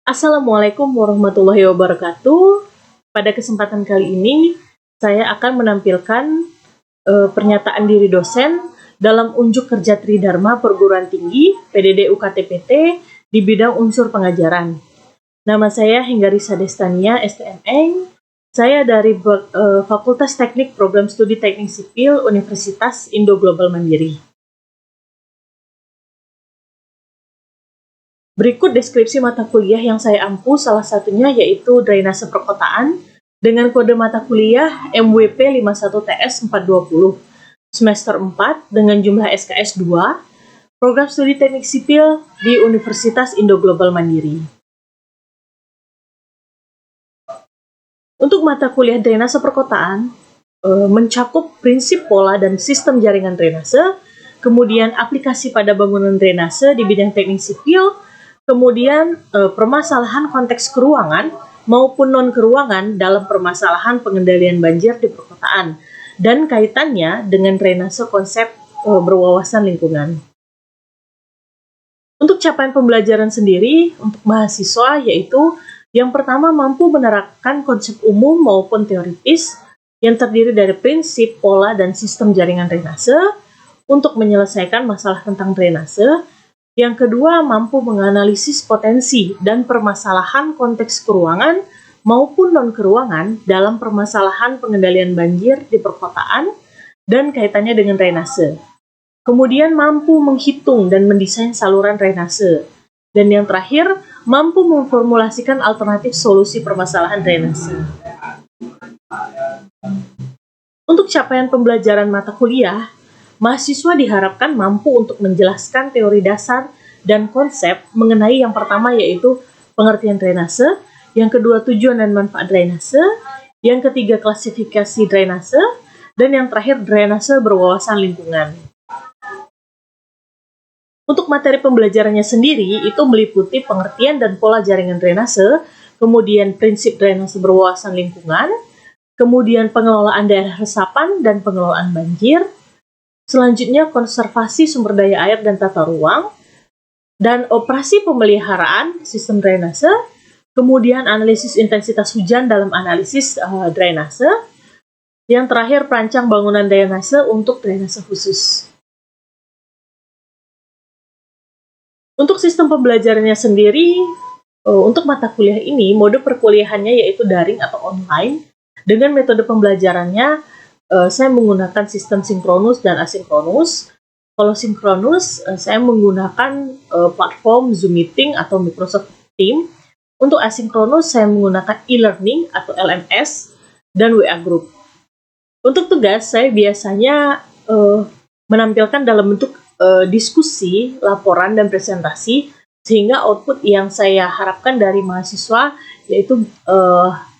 Assalamualaikum warahmatullahi wabarakatuh. Pada kesempatan kali ini, saya akan menampilkan pernyataan diri dosen dalam unjuk kerja Tridharma Perguruan Tinggi PDD UKT-PT di bidang unsur pengajaran. Nama saya Henggarisa Destania, STMN. Saya dari Fakultas Teknik Program Studi Teknik Sipil Universitas Indo Global Mandiri. Berikut deskripsi mata kuliah yang saya ampu, salah satunya yaitu Drainase Perkotaan dengan kode mata kuliah MWP 51TS 420, semester 4 dengan jumlah SKS 2, Program Studi Teknik Sipil di Universitas Indo Global Mandiri. Untuk mata kuliah Drainase Perkotaan, mencakup prinsip pola dan sistem jaringan drainase, kemudian aplikasi pada bangunan drainase di bidang teknik sipil, kemudian permasalahan konteks keruangan maupun non-keruangan dalam permasalahan pengendalian banjir di perkotaan, dan kaitannya dengan drainase konsep berwawasan lingkungan. Untuk capaian pembelajaran sendiri, untuk mahasiswa yaitu yang pertama mampu menerapkan konsep umum maupun teoritis yang terdiri dari prinsip, pola, dan sistem jaringan drainase untuk menyelesaikan masalah tentang drainase. Yang kedua, mampu menganalisis potensi dan permasalahan konteks keruangan maupun non-keruangan dalam permasalahan pengendalian banjir di perkotaan dan kaitannya dengan drainase. Kemudian mampu menghitung dan mendesain saluran drainase. Dan yang terakhir, mampu memformulasikan alternatif solusi permasalahan drainase. Untuk capaian pembelajaran mata kuliah, mahasiswa diharapkan mampu untuk menjelaskan teori dasar dan konsep mengenai yang pertama yaitu pengertian drainase, yang kedua tujuan dan manfaat drainase, yang ketiga klasifikasi drainase, dan yang terakhir drainase berwawasan lingkungan. Untuk materi pembelajarannya sendiri itu meliputi pengertian dan pola jaringan drainase, kemudian prinsip drainase berwawasan lingkungan, kemudian pengelolaan daerah resapan dan pengelolaan banjir, selanjutnya konservasi sumber daya air dan tata ruang, dan operasi pemeliharaan sistem drainase, kemudian analisis intensitas hujan dalam analisis drainase, yang terakhir perancang bangunan drainase untuk drainase khusus. Untuk sistem pembelajarannya sendiri, untuk mata kuliah ini, mode perkuliahannya yaitu daring atau online. Dengan metode pembelajarannya, saya menggunakan sistem sinkronus dan asinkronus. Kalau sinkronus, saya menggunakan platform Zoom Meeting atau Microsoft Teams. Untuk asinkronus, saya menggunakan e-learning atau LMS dan WA Group. Untuk tugas, saya biasanya menampilkan dalam bentuk diskusi, laporan, dan presentasi, sehingga output yang saya harapkan dari mahasiswa yaitu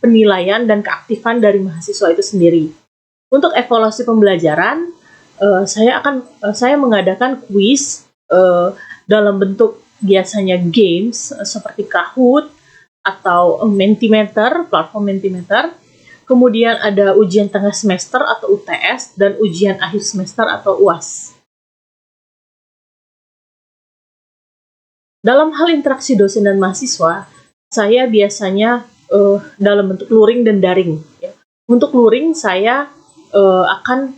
penilaian dan keaktifan dari mahasiswa itu sendiri. Untuk evaluasi pembelajaran, saya mengadakan kuis dalam bentuk biasanya games seperti Kahoot atau Mentimeter, platform Mentimeter. Kemudian ada ujian tengah semester atau UTS dan ujian akhir semester atau UAS. Dalam hal interaksi dosen dan mahasiswa, saya biasanya dalam bentuk luring dan daring. Ya. Untuk luring, saya akan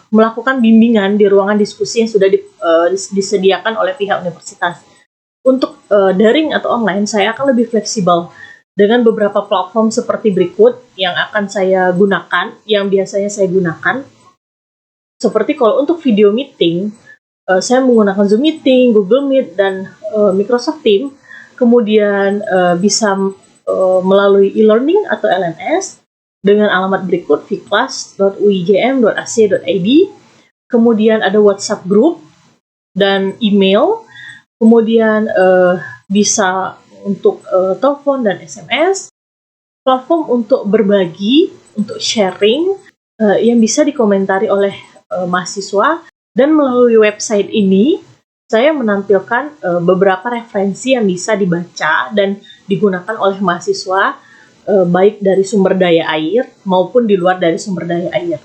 melakukan bimbingan di ruangan diskusi yang sudah disediakan oleh pihak universitas. Untuk daring atau online, saya akan lebih fleksibel dengan beberapa platform seperti berikut yang akan saya gunakan, yang biasanya saya gunakan. Seperti kalau untuk video meeting, saya menggunakan Zoom Meeting, Google Meet, dan Microsoft Teams. Kemudian bisa melalui e-learning atau LMS dengan alamat berikut vclass.uigm.ac.id. Kemudian ada WhatsApp group dan email. Kemudian bisa untuk telepon dan SMS. Platform untuk berbagi, untuk sharing yang bisa dikomentari oleh mahasiswa. Dan melalui website ini, saya menampilkan beberapa referensi yang bisa dibaca dan digunakan oleh mahasiswa, baik dari sumber daya air maupun di luar dari sumber daya air.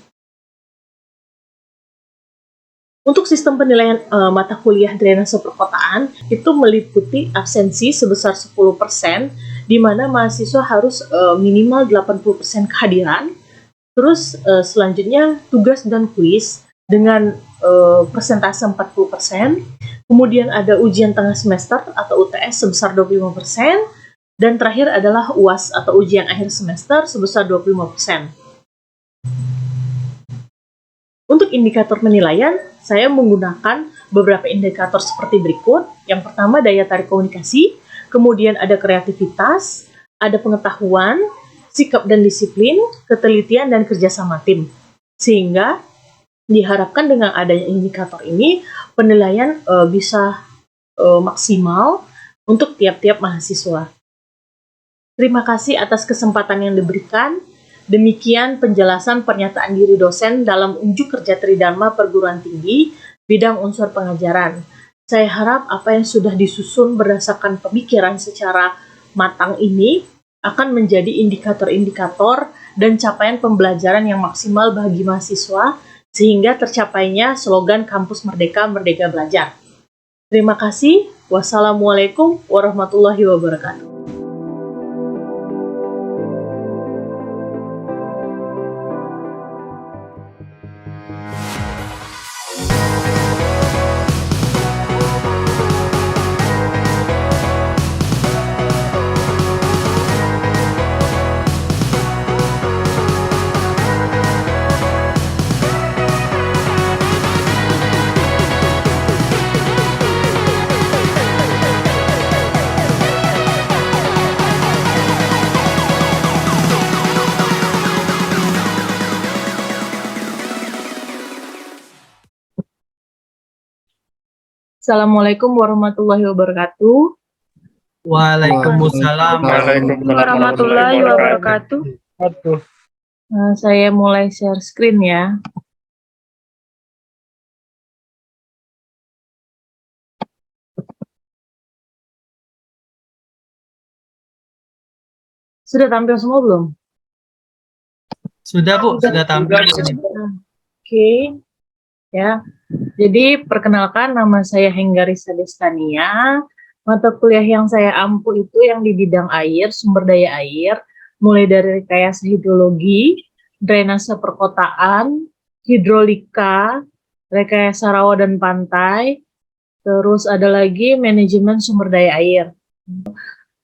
Untuk sistem penilaian mata kuliah drainase perkotaan itu meliputi absensi sebesar 10%, di mana mahasiswa harus minimal 80% kehadiran. Terus selanjutnya tugas dan kuis dengan persentase 40%. Kemudian ada ujian tengah semester atau UTS sebesar 25%. Dan terakhir adalah UAS atau ujian akhir semester sebesar 25%. Untuk indikator penilaian, saya menggunakan beberapa indikator seperti berikut. Yang pertama, daya tarik komunikasi, kemudian ada kreativitas, ada pengetahuan, sikap dan disiplin, ketelitian, dan kerjasama tim. Sehingga diharapkan dengan adanya indikator ini, penilaian bisa maksimal untuk tiap-tiap mahasiswa. Terima kasih atas kesempatan yang diberikan. Demikian penjelasan pernyataan diri dosen dalam unjuk kerja Tridharma Perguruan Tinggi bidang unsur pengajaran. Saya harap apa yang sudah disusun berdasarkan pemikiran secara matang ini akan menjadi indikator-indikator dan capaian pembelajaran yang maksimal bagi mahasiswa sehingga tercapainya slogan Kampus Merdeka, Merdeka Belajar. Terima kasih. Wassalamualaikum warahmatullahi wabarakatuh. Assalamualaikum warahmatullahi wabarakatuh. Waalaikumsalam warahmatullahi wabarakatuh. Saya mulai share screen ya. Sudah tampil semua belum? Sudah Bu, sudah tampil. Oke. Ya. Jadi perkenalkan, nama saya Henggarisa Destania. Mata kuliah yang saya ampu itu yang di bidang air, sumber daya air, mulai dari rekayasa hidrologi, drainase perkotaan, hidrolika, rekayasa rawa dan pantai, terus ada lagi manajemen sumber daya air.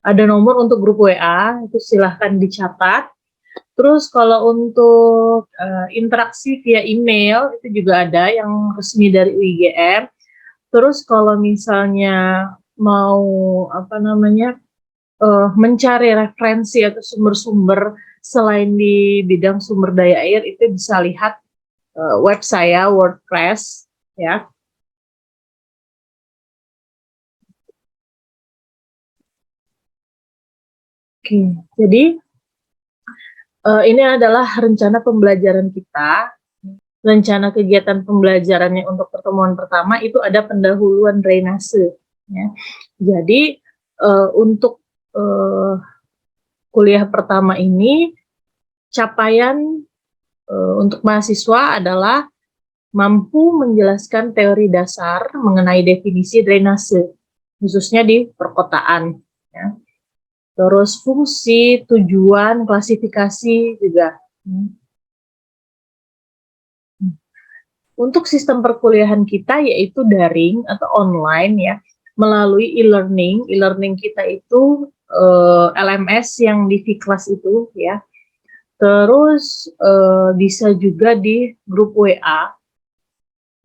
Ada nomor untuk grup WA, itu silahkan dicatat. Terus kalau untuk interaksi via email, itu juga ada yang resmi dari UIGM. Terus kalau misalnya mau mencari referensi atau sumber-sumber selain di bidang sumber daya air, itu bisa lihat web saya, WordPress, ya. Oke, jadi ini adalah rencana pembelajaran kita. Rencana kegiatan pembelajarannya untuk pertemuan pertama itu ada pendahuluan drainase. Ya. Jadi untuk kuliah pertama ini capaian untuk mahasiswa adalah mampu menjelaskan teori dasar mengenai definisi drainase, khususnya di perkotaan. Ya. Terus fungsi, tujuan, klasifikasi juga. Untuk sistem perkuliahan kita yaitu daring atau online ya, melalui e-learning. E-learning kita itu LMS yang di Vclass itu ya. Terus bisa juga di grup WA.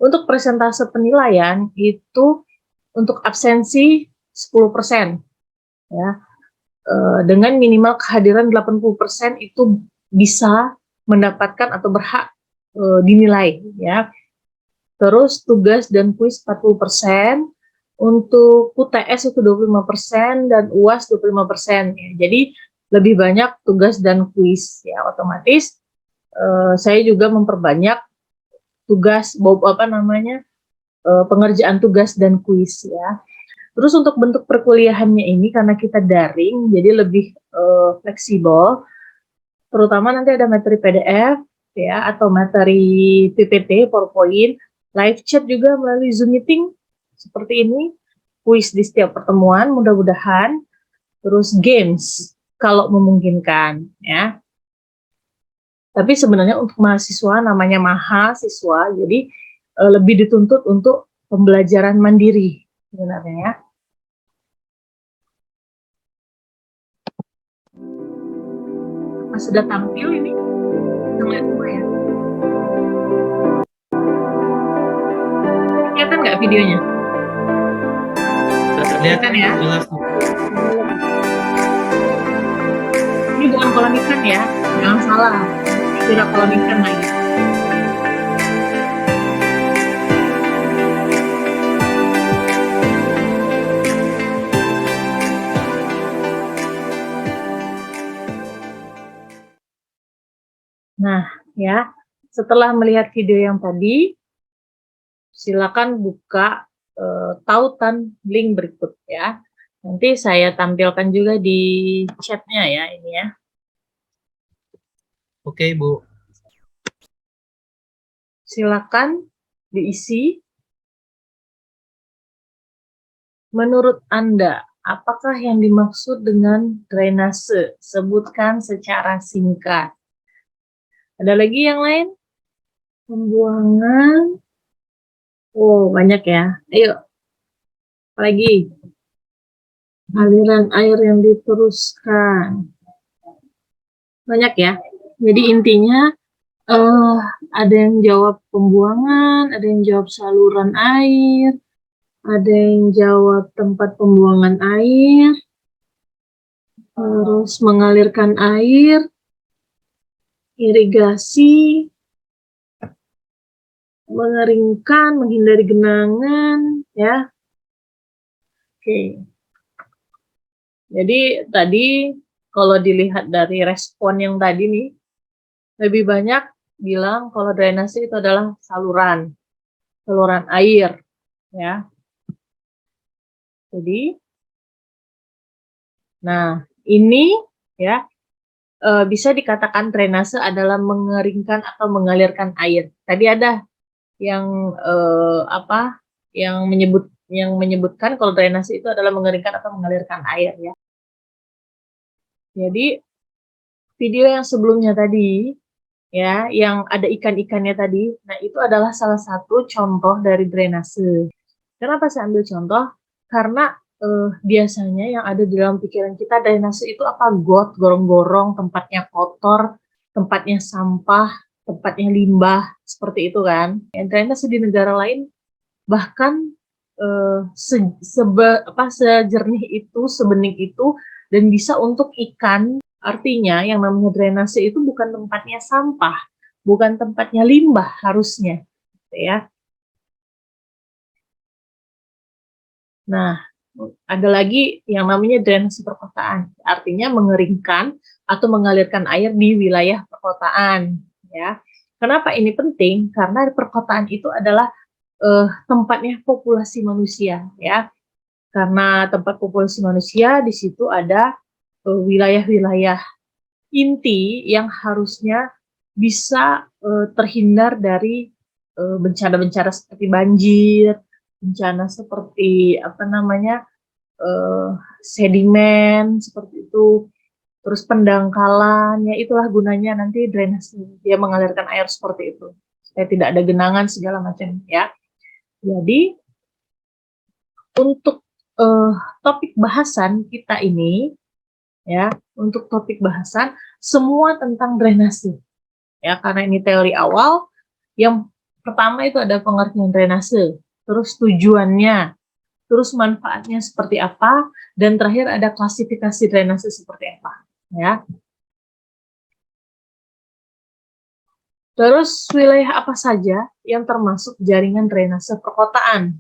Untuk persentase penilaian itu untuk absensi 10% ya. Dengan minimal kehadiran 80% itu bisa mendapatkan atau berhak dinilai ya. Terus tugas dan kuis 40%, untuk UTS itu 25% dan UAS 25% ya. Jadi lebih banyak tugas dan kuis ya, otomatis saya juga memperbanyak tugas pengerjaan tugas dan kuis ya. Terus untuk bentuk perkuliahannya ini karena kita daring, jadi lebih fleksibel. Terutama nanti ada materi PDF ya atau materi PPT, PowerPoint. Live chat juga melalui Zoom meeting seperti ini. Kuis di setiap pertemuan mudah-mudahan. Terus games kalau memungkinkan ya. Tapi sebenarnya untuk mahasiswa namanya mahasiswa, jadi lebih dituntut untuk pembelajaran mandiri sebenarnya ya. Pas sudah tampil ini, kita lihat semua ya. Kelihatan nggak videonya? Kelihatan ya? jelas. Ini bukan kolam ikan ya, jangan salah. Tidak kolam ikan lagi. Nah, ya, setelah melihat video yang tadi, silakan buka tautan link berikut ya. Nanti saya tampilkan juga di chatnya ya ini ya. Oke, Bu. Silakan diisi. Menurut Anda, apakah yang dimaksud dengan drainase? Sebutkan secara singkat. Ada lagi yang lain? Pembuangan. Oh, banyak ya. Ayo. Apalagi? Aliran air yang diteruskan. Banyak ya. Jadi intinya ada yang jawab pembuangan, ada yang jawab saluran air, ada yang jawab tempat pembuangan air, terus mengalirkan air, irigasi, mengeringkan, menghindari genangan, ya. Oke. Jadi tadi kalau dilihat dari respon yang tadi nih, lebih banyak bilang kalau drainase itu adalah saluran air, ya. Jadi, nah ini ya bisa dikatakan drainase adalah mengeringkan atau mengalirkan air. Tadi ada yang yang menyebutkan kalau drainase itu adalah mengeringkan atau mengalirkan air ya. Jadi video yang sebelumnya tadi ya, yang ada ikan-ikannya tadi, nah itu adalah salah satu contoh dari drainase. Kenapa saya ambil contoh? Karena biasanya yang ada di dalam pikiran kita drainase itu apa? Got, gorong-gorong, tempatnya kotor, tempatnya sampah, tempatnya limbah, seperti itu kan. Yang drainase di negara lain bahkan sejernih itu, sebening itu, dan bisa untuk ikan. Artinya yang namanya drainase itu bukan tempatnya sampah, bukan tempatnya limbah harusnya, ya. Nah, ada lagi yang namanya drainase perkotaan, artinya mengeringkan atau mengalirkan air di wilayah perkotaan, ya. Kenapa ini penting? Karena perkotaan itu adalah tempatnya populasi manusia, ya. Karena tempat populasi manusia di situ ada wilayah-wilayah inti yang harusnya bisa terhindar dari bencana-bencana seperti banjir, bencana seperti sedimen seperti itu, terus pendangkalan, ya itulah gunanya nanti drainase, dia mengalirkan air seperti itu supaya tidak ada genangan segala macam ya. Jadi untuk topik bahasan kita ini ya, untuk topik bahasan semua tentang drainase ya, karena ini teori awal. Yang pertama itu ada pengertian drainase, terus tujuannya, terus manfaatnya seperti apa, dan terakhir ada klasifikasi drainase seperti apa ya. Terus wilayah apa saja yang termasuk jaringan drainase perkotaan?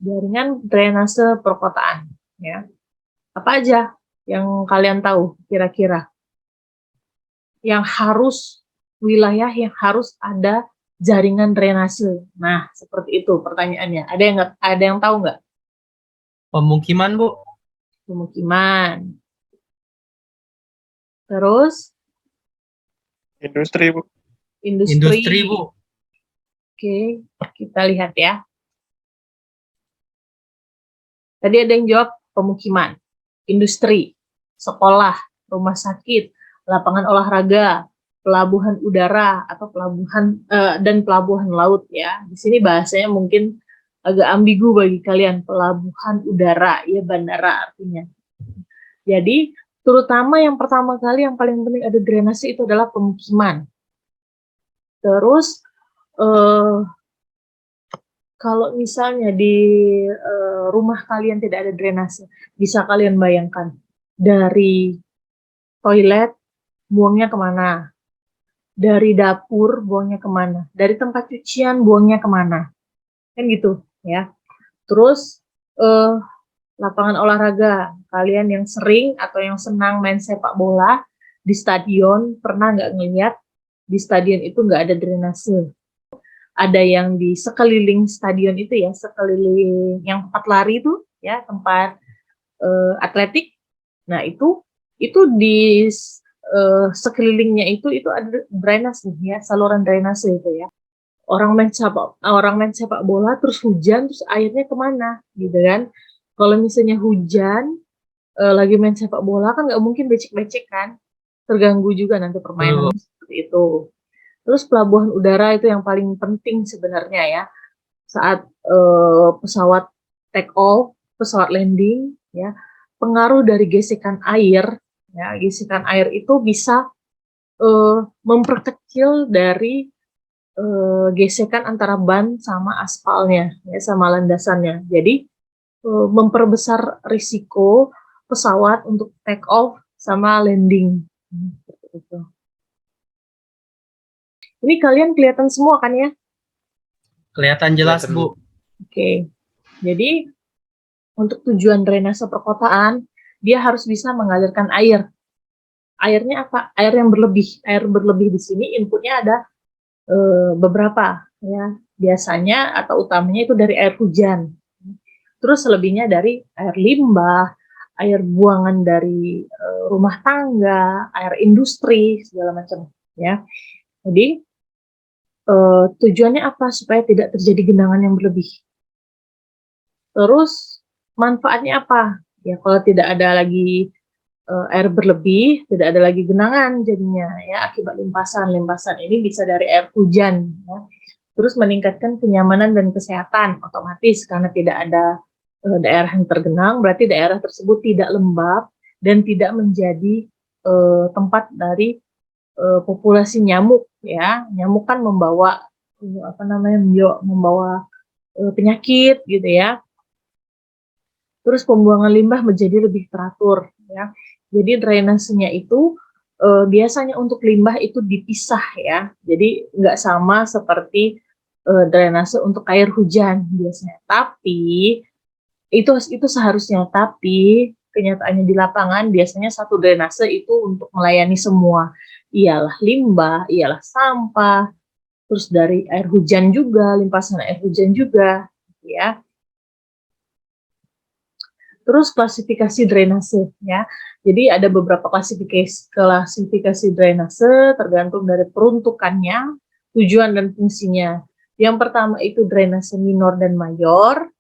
Jaringan drainase perkotaan ya. Apa aja yang kalian tahu kira-kira? Yang harus, wilayah yang harus ada jaringan drainase. Nah, seperti itu pertanyaannya. Ada yang tahu nggak? Pemukiman, Bu. Pemukiman. Terus? Industri, Bu. Industri, Bu. Oke, kita lihat ya. Tadi ada yang jawab pemukiman, industri, sekolah, rumah sakit, lapangan olahraga, pelabuhan udara atau pelabuhan dan pelabuhan laut ya. Di sini bahasanya mungkin agak ambigu bagi kalian, pelabuhan udara ya, bandara artinya. Jadi terutama yang pertama kali yang paling penting ada drainase itu adalah pemukiman. Terus kalau misalnya di rumah kalian tidak ada drainase, bisa kalian bayangkan dari toilet buangnya kemana, dari dapur buangnya kemana, dari tempat cucian buangnya kemana, kan gitu ya. Terus lapangan olahraga, kalian yang sering atau yang senang main sepak bola di stadion, pernah nggak ngeliat di stadion itu nggak ada drainase? Ada yang di sekeliling stadion itu ya, sekeliling yang tempat lari itu ya, tempat atletik. Nah itu di sekelilingnya itu ada drainase ya, saluran drainase itu ya. Orang main sepak bola terus hujan, terus airnya kemana gitu kan? Kalau misalnya hujan lagi main sepak bola kan nggak mungkin becek-becek kan, terganggu juga nanti permainan seperti itu. Terus pelabuhan udara itu yang paling penting sebenarnya ya, saat pesawat take off, pesawat landing ya, pengaruh dari gesekan air ya, gesekan air itu bisa memperkecil dari gesekan antara ban sama aspalnya ya, sama landasannya. Jadi memperbesar risiko pesawat untuk take off sama landing. Ini kalian kelihatan semua kan ya? Kelihatan jelas, Bu. Oke. Jadi untuk tujuan drainase perkotaan, dia harus bisa mengalirkan air. Airnya apa? Air yang berlebih. Air berlebih di sini inputnya ada beberapa ya. Biasanya atau utamanya itu dari air hujan. Terus selebihnya dari air limbah, air buangan dari rumah tangga, air industri, segala macam ya. Jadi tujuannya apa? Supaya tidak terjadi genangan yang berlebih. Terus manfaatnya apa? Ya kalau tidak ada lagi air berlebih, tidak ada lagi genangan jadinya ya, akibat limpasan. Limpasan ini bisa dari air hujan ya. Terus meningkatkan kenyamanan dan kesehatan otomatis karena tidak ada daerah yang tergenang, berarti daerah tersebut tidak lembab dan tidak menjadi tempat dari populasi nyamuk ya. Nyamuk kan membawa membawa penyakit gitu ya. Terus pembuangan limbah menjadi lebih teratur ya. Jadi drainasenya itu biasanya untuk limbah itu dipisah ya. Jadi nggak sama seperti drainase untuk air hujan biasanya. Tapi itu seharusnya, tapi kenyataannya di lapangan biasanya satu drainase itu untuk melayani semua. Ialah limbah, ialah sampah, terus dari air hujan juga, limpasan air hujan juga ya. Terus klasifikasi drainase ya. Jadi ada beberapa klasifikasi drainase tergantung dari peruntukannya, tujuan dan fungsinya. Yang pertama itu drainase minor dan mayor.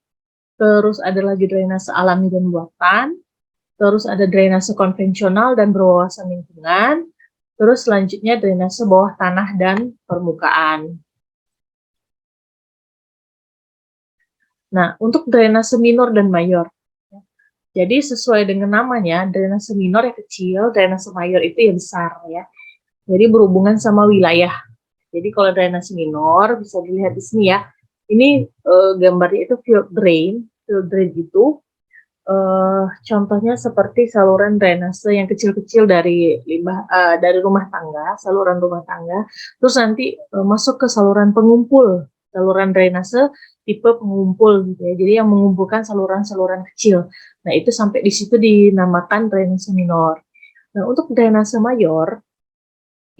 Terus ada lagi drainase alami dan buatan. Terus ada drainase konvensional dan berwawasan lingkungan. Terus selanjutnya drainase bawah tanah dan permukaan. Nah, untuk drainase minor dan mayor. Jadi sesuai dengan namanya, drainase minor yang kecil, drainase mayor itu yang besar ya. Jadi berhubungan sama wilayah. Jadi kalau drainase minor bisa dilihat di sini ya. Ini gambarnya itu field drain. Field drain itu contohnya seperti saluran drainase yang kecil-kecil dari dari rumah tangga, saluran rumah tangga. Terus nanti masuk ke saluran pengumpul, saluran drainase tipe pengumpul gitu ya. Jadi yang mengumpulkan saluran-saluran kecil. Nah, itu sampai di situ dinamakan drainase minor. Nah, untuk drainase mayor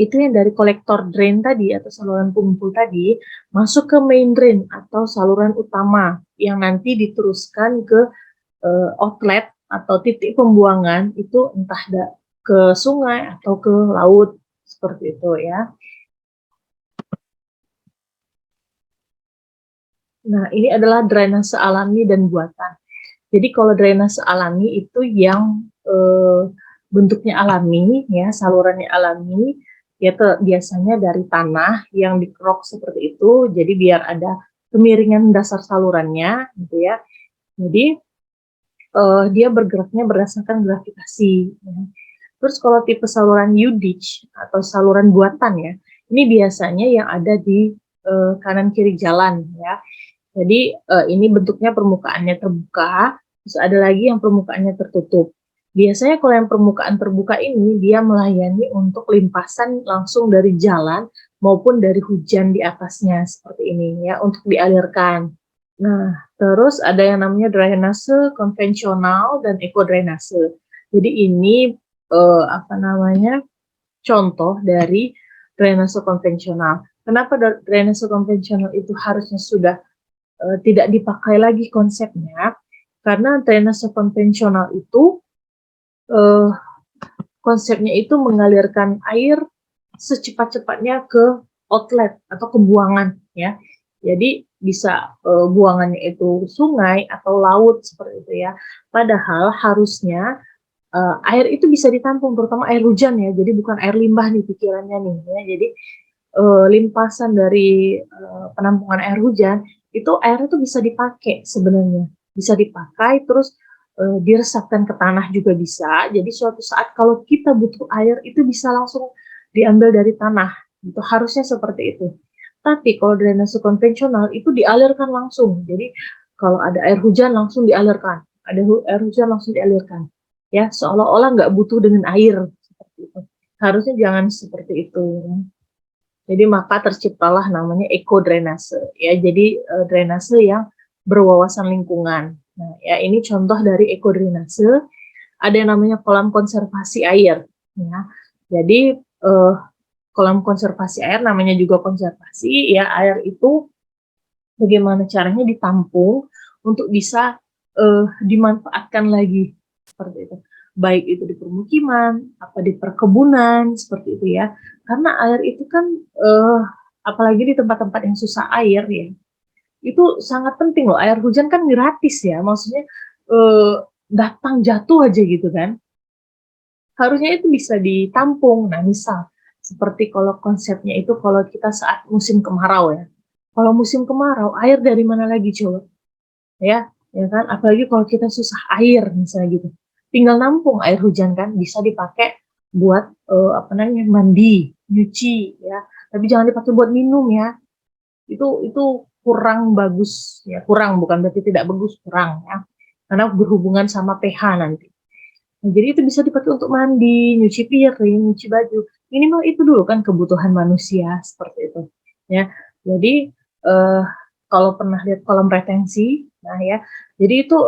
itu yang dari kolektor drain tadi atau saluran pengumpul tadi masuk ke main drain atau saluran utama yang nanti diteruskan ke outlet atau titik pembuangan itu entah ke sungai atau ke laut seperti itu ya. Nah, ini adalah drainase alami dan buatan. Jadi kalau drainase alami itu yang bentuknya alami, ya salurannya alami, ya biasanya dari tanah yang dikerok seperti itu. Jadi biar ada kemiringan dasar salurannya, gitu ya. Jadi dia bergeraknya berdasarkan gravitasi. Ya. Terus kalau tipe saluran U-ditch atau saluran buatan ya, ini biasanya yang ada di kanan kiri jalan ya. Jadi ini bentuknya permukaannya terbuka, terus ada lagi yang permukaannya tertutup. Biasanya kalau yang permukaan terbuka ini dia melayani untuk limpasan langsung dari jalan maupun dari hujan di atasnya seperti ini ya untuk dialirkan. Nah, terus ada yang namanya drainase konvensional dan ekodrainase. Jadi ini apa namanya contoh dari drainase konvensional. Kenapa drainase konvensional itu harusnya sudah tidak dipakai lagi konsepnya? Karena drainase konvensional itu konsepnya itu mengalirkan air secepat-cepatnya ke outlet atau ke buangan ya. Jadi bisa buangannya itu sungai atau laut seperti itu ya. Padahal harusnya air itu bisa ditampung, terutama air hujan ya. Jadi bukan air limbah nih pikirannya nih ya. Jadi limpasan dari penampungan air hujan itu airnya tuh bisa dipakai sebenarnya, bisa dipakai terus diresapkan ke tanah juga bisa. Jadi suatu saat kalau kita butuh air itu bisa langsung diambil dari tanah. Itu harusnya seperti itu. Tapi kalau drainase konvensional itu dialirkan langsung. Jadi kalau ada air hujan langsung dialirkan, ada air hujan langsung dialirkan. Ya seolah-olah nggak butuh dengan air seperti itu. Harusnya jangan seperti itu. Jadi maka terciptalah namanya ekodrainase ya. Jadi drainase yang berwawasan lingkungan. Nah, ya ini contoh dari ekodrainase. Ada yang namanya kolam konservasi air ya. Jadi kolam konservasi air namanya juga konservasi ya. Air itu bagaimana caranya ditampung untuk bisa dimanfaatkan lagi seperti itu. Baik itu di permukiman, apa di perkebunan seperti itu ya. Karena air itu kan apalagi di tempat-tempat yang susah air ya. Itu sangat penting loh. Air hujan kan gratis ya. Maksudnya datang jatuh aja gitu kan. Harusnya itu bisa ditampung. Nah, misal seperti kalau konsepnya itu kalau kita saat musim kemarau ya. Kalau musim kemarau, air dari mana lagi coba? Ya kan? Apalagi kalau kita susah air misalnya gitu. Tinggal nampung air hujan kan bisa dipakai buat apa namanya mandi, nyuci ya. Tapi jangan dipakai buat minum ya. Itu kurang bagus ya, kurang bukan berarti tidak bagus, kurang ya. Karena berhubungan sama pH nanti. Nah, jadi itu bisa dipakai untuk mandi, nyuci piring, nyuci baju. Minimal itu dulu kan kebutuhan manusia seperti itu ya. Jadi kalau pernah lihat kolam retensi, nah ya, jadi itu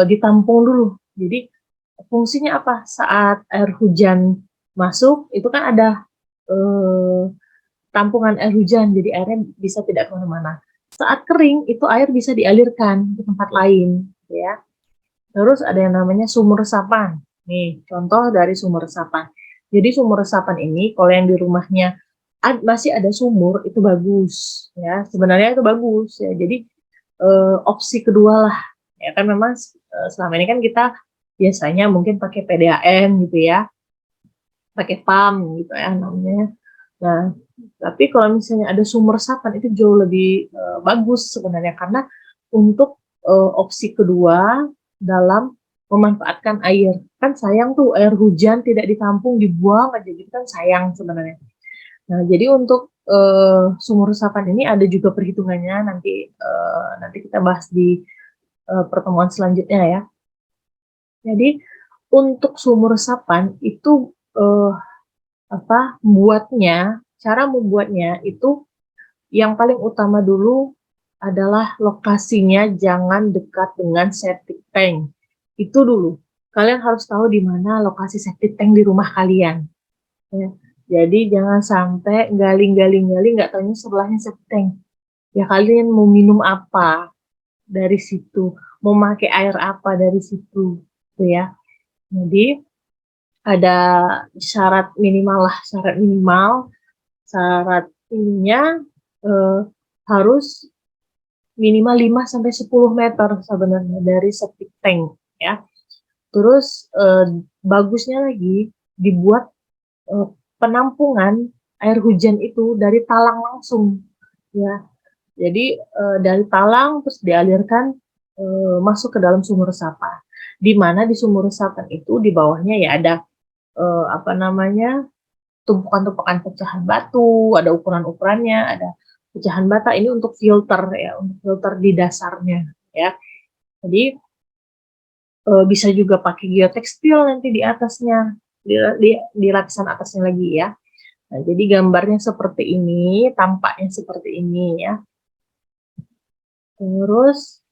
ditampung dulu. Jadi fungsinya apa? Saat air hujan masuk, itu kan ada tampungan air hujan, jadi airnya bisa tidak kemana-mana. Saat kering, itu air bisa dialirkan ke tempat lain, ya. Terus ada yang namanya sumur resapan. Nih, contoh dari sumur resapan. Jadi sumur resapan ini, kalau yang di rumahnya masih ada sumur, itu bagus, ya. Sebenarnya itu bagus, ya. Jadi opsi kedua lah, ya kan memang selama ini kan kita biasanya mungkin pakai PDAM gitu ya, pakai PAM gitu ya namanya. Nah, tapi kalau misalnya ada sumur resapan itu jauh lebih bagus sebenarnya karena untuk opsi kedua dalam memanfaatkan air. Kan sayang tuh air hujan tidak ditampung dibuang aja gitu kan sayang sebenarnya. Nah, jadi untuk sumur resapan ini ada juga perhitungannya nanti kita bahas di pertemuan selanjutnya ya. Jadi untuk sumur resapan itu cara membuatnya itu yang paling utama dulu adalah lokasinya jangan dekat dengan septic tank. Itu dulu. Kalian harus tahu di mana lokasi septic tank di rumah kalian. Ya. Jadi jangan sampai gali-gali-gali nggak tahunya sebelahnya septic tank. Ya kalian mau minum apa dari situ, mau pakai air apa dari situ, gitu ya. Jadi ada syarat minimal lah, syarat ininya harus minimal 5 sampai 10 meter sebenarnya dari septic tank ya. Terus bagusnya lagi dibuat penampungan air hujan itu dari talang langsung ya. Jadi dari talang terus dialirkan masuk ke dalam sumur resapan. Di mana di sumur resapan itu di bawahnya ya ada tumpukan-tumpukan pecahan batu, ada ukuran-ukurannya, ada pecahan bata. Ini untuk filter ya, untuk filter di dasarnya ya. Jadi bisa juga pakai geotekstil nanti di atasnya, di lapisan atasnya lagi ya. Nah, jadi gambarnya seperti ini, tampaknya seperti ini ya. Terus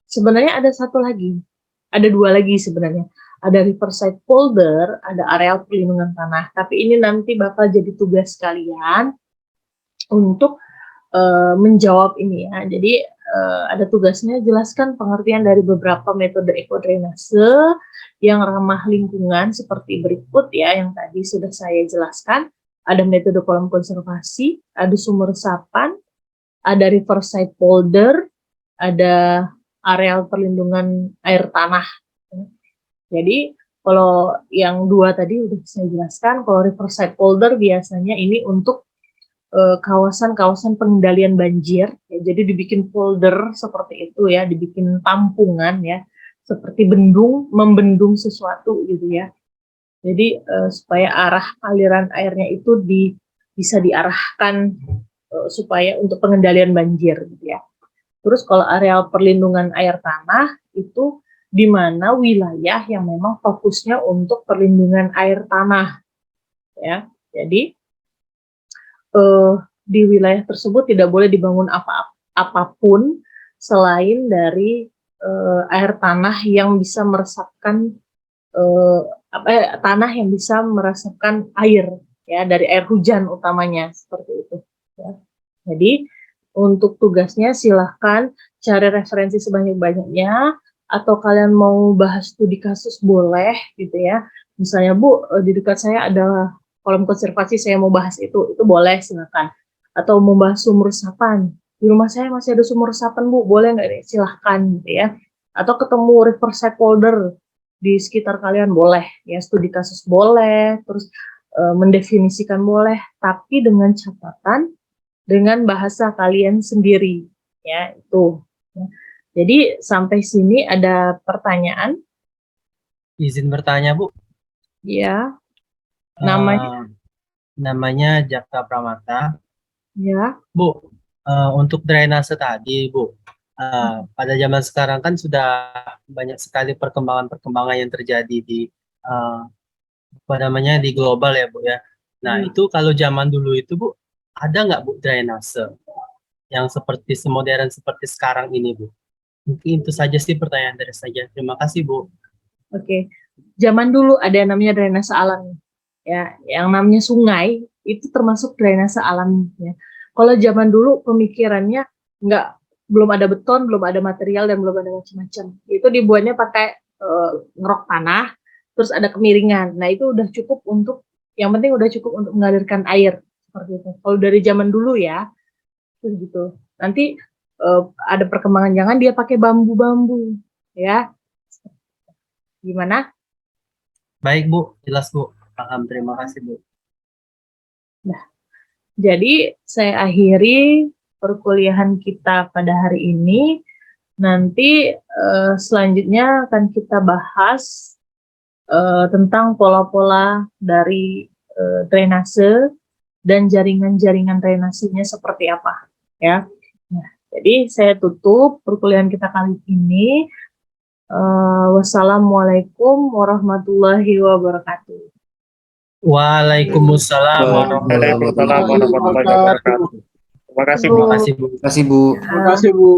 sebenarnya ada satu lagi, ada dua lagi sebenarnya. Ada riverside polder, ada areal perlindungan tanah. Tapi ini nanti bakal jadi tugas kalian untuk menjawab ini ya. Jadi ada tugasnya jelaskan pengertian dari beberapa metode ekodrainase yang ramah lingkungan seperti berikut ya, yang tadi sudah saya jelaskan. Ada metode kolam konservasi, ada sumur resapan, ada riverside polder, ada areal perlindungan air tanah. Jadi kalau yang dua tadi udah saya jelaskan, kalau riverside polder biasanya ini untuk kawasan-kawasan pengendalian banjir, ya, jadi dibikin folder seperti itu ya, dibikin tampungan ya, seperti membendung sesuatu gitu ya. Jadi supaya arah aliran airnya itu bisa diarahkan supaya untuk pengendalian banjir gitu ya. Terus kalau areal perlindungan air tanah itu di mana wilayah yang memang fokusnya untuk perlindungan air tanah ya. Jadi di wilayah tersebut tidak boleh dibangun apapun selain dari air tanah yang bisa meresapkan tanah yang bisa meresapkan air ya, dari air hujan utamanya seperti itu ya. Jadi untuk tugasnya silahkan cari referensi sebanyak-banyaknya, atau kalian mau bahas studi kasus boleh gitu ya. Misalnya Bu, di dekat saya ada kolam konservasi, saya mau bahas itu boleh silakan. Atau mau bahas sumur resapan, di rumah saya masih ada sumur resapan Bu, boleh nggak nih? Silahkan gitu ya. Atau ketemu riverside polder di sekitar kalian boleh ya, studi kasus boleh, terus mendefinisikan boleh, tapi dengan catatan dengan bahasa kalian sendiri ya itu. Jadi sampai sini ada pertanyaan? Izin bertanya, Bu. Ya. Namanya Jakta Pramata. Ya. Bu, untuk drainase tadi, Bu, pada zaman sekarang kan sudah banyak sekali perkembangan-perkembangan yang terjadi di di global ya, Bu ya. Nah, itu kalau zaman dulu itu, Bu, ada nggak, Bu, drainase yang seperti semodern seperti sekarang ini, Bu? Mungkin itu saja sih pertanyaan dari saya. Terima kasih, Bu. Oke. Zaman dulu ada yang namanya drainase alam. Ya, yang namanya sungai itu termasuk drainase alam ya. Kalau zaman dulu pemikirannya belum ada beton, belum ada material, dan belum ada macam-macam. Itu dibuatnya pakai ngerok tanah, terus ada kemiringan. Nah, itu udah cukup yang penting udah cukup untuk mengalirkan air seperti itu. Kalau dari zaman dulu ya, gitu. Nanti ada perkembangan, jangan dia pakai bambu-bambu ya. Gimana? Baik, Bu. Jelas, Bu. Paham. Terima kasih, Bu. Nah, jadi saya akhiri perkuliahan kita pada hari ini. Nanti selanjutnya akan kita bahas tentang pola-pola dari drainase dan jaringan-jaringan drainasenya seperti apa ya. Nah, jadi saya tutup perkuliahan kita kali ini. Wassalamualaikum warahmatullahi wabarakatuh. Waalaikumsalam warahmatullahi wabarakatuh. Terima kasih, Bu. Terima kasih, Bu. Terima kasih, Bu. Terima kasih, Bu.